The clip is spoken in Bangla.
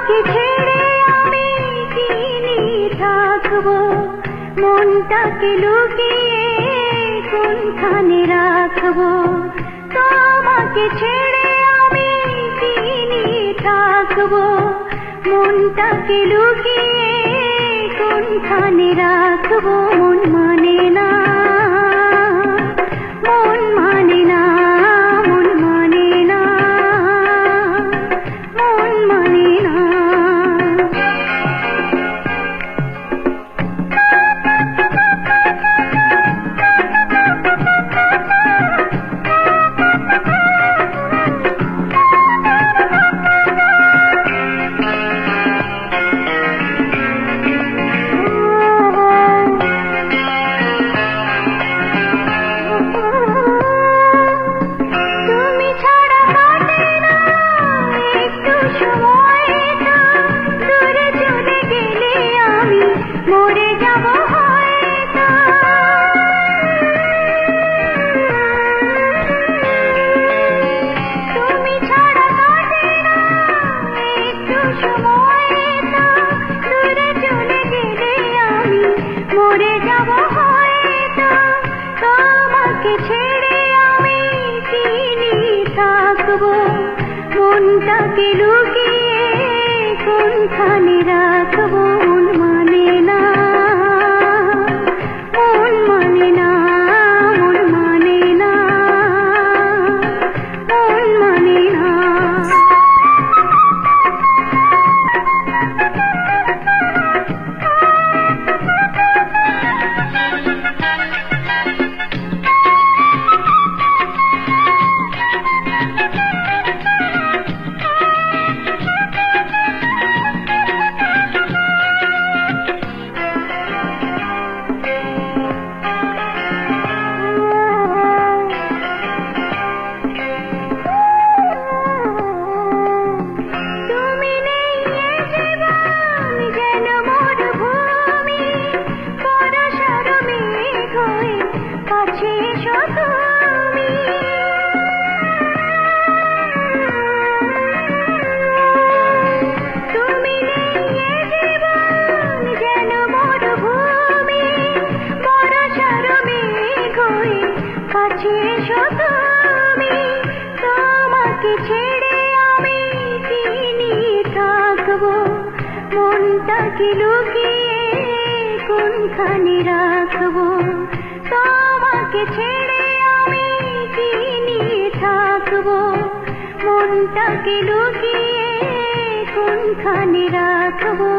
তোমাকে ছেড়ে আমি কি নিয়ে থাকবো, মনটাকে লুকিয়ে কোনখানে রাখবো। তোমাকে ছেড়ে আমি কি নিয়ে থাকবো, মনটাকে লুকিয়ে কোনখানে রাখবো। মন মানে না, মন মানে না, মন মানে না, মন মানে না। মনটাকে লুকিয়ে কোনখানে রাখবো। মন মানে না, মন মানে না, মন মানে না, মন মানে না। তোমাকে ছেড়ে আমি কি নিয়ে থাকবো, মনটাকে লুকিয়ে কোনখানে রাখবো। তোমাকে ছেড়ে আমি কি নিয়ে থাকবো, মনটাকে লুকিয়ে কোনখানে রাখবো।